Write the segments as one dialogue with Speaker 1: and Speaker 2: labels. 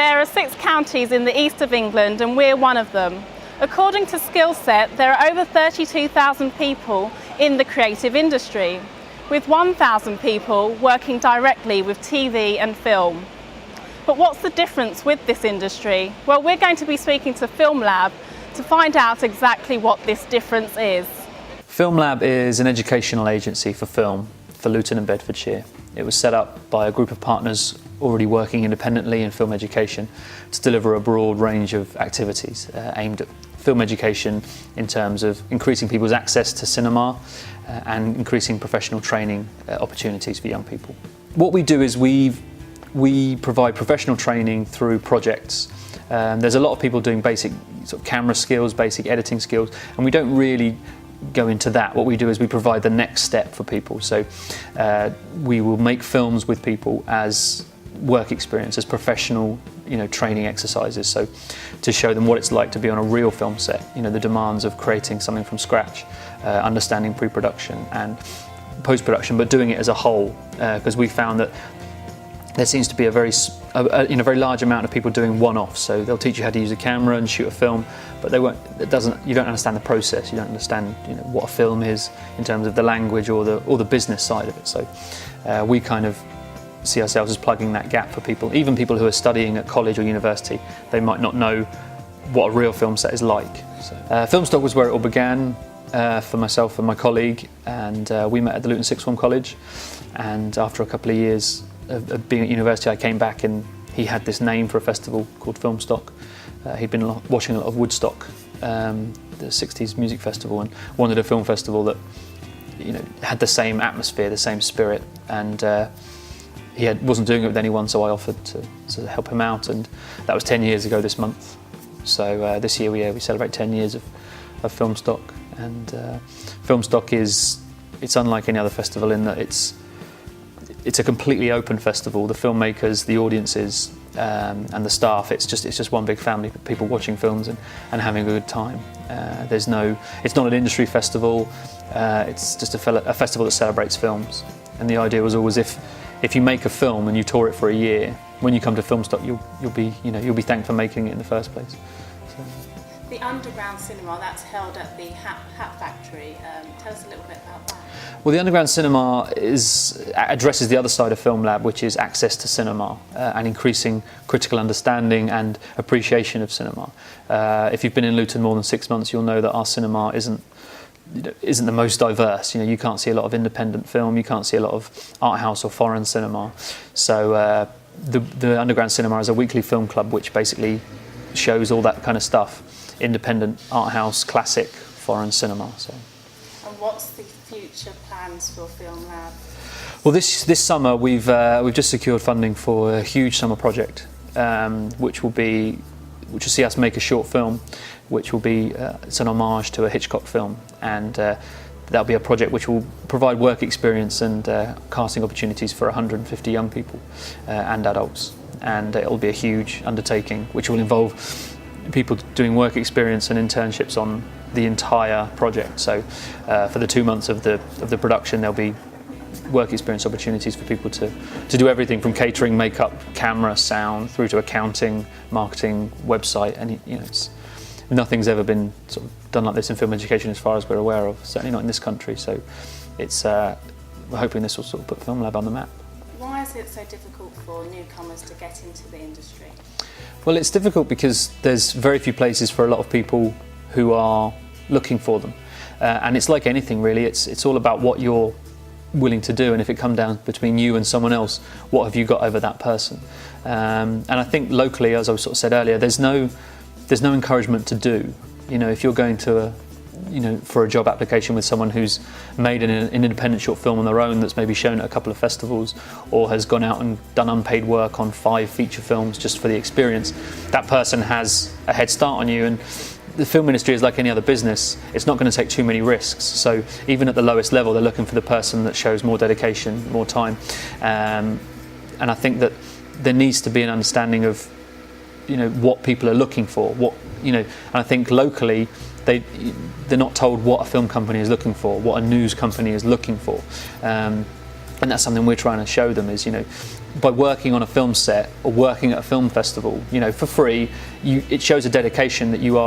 Speaker 1: There are 6 counties in the east of England and we're one of them. According to Skillset, there are over 32,000 people in the creative industry, with 1,000 people working directly with TV and film. But what's the difference with this industry? Well, we're going to be speaking to Filmelab to find out exactly what this difference is.
Speaker 2: Filmelab is an educational agency for film for Luton and Bedfordshire. It was set up by a group of partners already working independently in film education to deliver a broad range of activities aimed at film education in terms of increasing people's access to cinema and increasing professional training opportunities for young people. What we do is we provide professional training through projects. There's a lot of people doing basic sort of camera skills, basic editing skills, and we don't really go into that. What we do is we provide the next step for people. So we will make films with people as work experience, as professional, training exercises. So to show them what it's like to be on a real film set, the demands of creating something from scratch, understanding pre-production and post-production, but doing it as a whole, because we found that there seems to be a very large amount of people doing one-offs. So they'll teach you how to use a camera and shoot a film, but you don't understand the process. You don't understand what a film is in terms of the language or the business side of it. So we kind of see ourselves as plugging that gap for people, even people who are studying at college or university. They might not know what a real film set is like. So, Filmstock was where it all began for myself and my colleague, and we met at the Luton Sixth Form College. And after a couple of years of being at university, I came back and he had this name for a festival called Filmstock. He'd been watching a lot of Woodstock, the 60s music festival, and wanted a film festival that had the same atmosphere, the same spirit, and he wasn't doing it with anyone, so I offered to help him out, and that was 10 years ago this month. So this year we celebrate 10 years of Filmstock, and Filmstock it's unlike any other festival in that it's a completely open festival. The filmmakers, the audiences, and the staff, it's just one big family of people watching films and having a good time. It's not an industry festival, it's just a festival that celebrates films. And the idea was always if you make a film and you tour it for a year, when you come to Filmstock, you'll be thanked for making it in the first place. So.
Speaker 1: The underground cinema, that's held at the Hat Factory. Tell us a little bit about that.
Speaker 2: Well, the underground cinema addresses the other side of Filmelab, which is access to cinema and increasing critical understanding and appreciation of cinema. If you've been in Luton more than 6 months, you'll know that our cinema isn't the most diverse. You can't see a lot of independent film, you can't see a lot of art house or foreign cinema. So the underground cinema is a weekly film club which basically shows all that kind of stuff: independent, art house, classic, foreign cinema. So.
Speaker 1: And what's the future plans for Filmelab?
Speaker 2: Well, this summer we've just secured funding for a huge summer project, which will see us make a short film, which will be it's an homage to a Hitchcock film, and that'll be a project which will provide work experience and casting opportunities for 150 young people and adults, and it'll be a huge undertaking which will involve people doing work experience and internships on the entire project. So for the 2 months of the production, there'll be work experience opportunities for people to do everything from catering, makeup, camera, sound, through to accounting, marketing, website, and nothing's ever been sort of done like this in film education as far as we're aware of, certainly not in this country. So we're hoping this will sort of put Filmelab on the map.
Speaker 1: Why is it so difficult for newcomers to get into the industry?
Speaker 2: Well, it's difficult because there's very few places for a lot of people who are looking for them, and it's like anything really. It's all about what you're willing to do, and if it comes down between you and someone else, what have you got over that person? And I think locally, as I sort of said earlier, there's no encouragement to do. If you're going to for a job application with someone who's made an independent short film on their own that's maybe shown at a couple of festivals, or has gone out and done unpaid work on 5 feature films just for the experience, that person has a head start on you. And the film industry is like any other business. It's not going to take too many risks. So even at the lowest level, they're looking for the person that shows more dedication, more time. And I think that there needs to be an understanding of what people are looking for. And I think locally they're not told what a film company is looking for, what a news company is looking for. And that's something we're trying to show them is, by working on a film set or working at a film festival, for free, it shows a dedication that you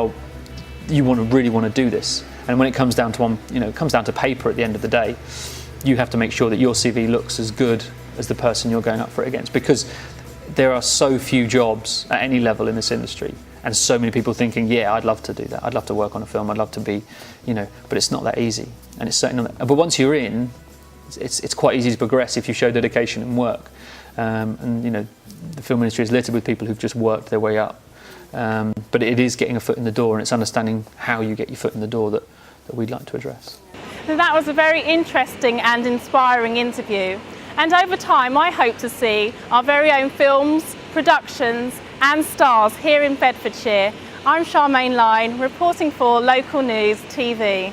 Speaker 2: really want to do this. And when it comes down to it comes down to paper at the end of the day, you have to make sure that your CV looks as good as the person you're going up for it against, because there are so few jobs at any level in this industry, and so many people thinking, yeah, I'd love to do that. I'd love to work on a film. I'd love to be, but it's not that easy. And it's certainly not. But once you're in, it's quite easy to progress if you show dedication and work. The film industry is littered with people who've just worked their way up. But it is getting a foot in the door, and it's understanding how you get your foot in the door that we'd like to address.
Speaker 1: That was a very interesting and inspiring interview. And over time, I hope to see our very own films, productions and stars here in Bedfordshire. I'm Charmaine Lyne, reporting for Local News TV.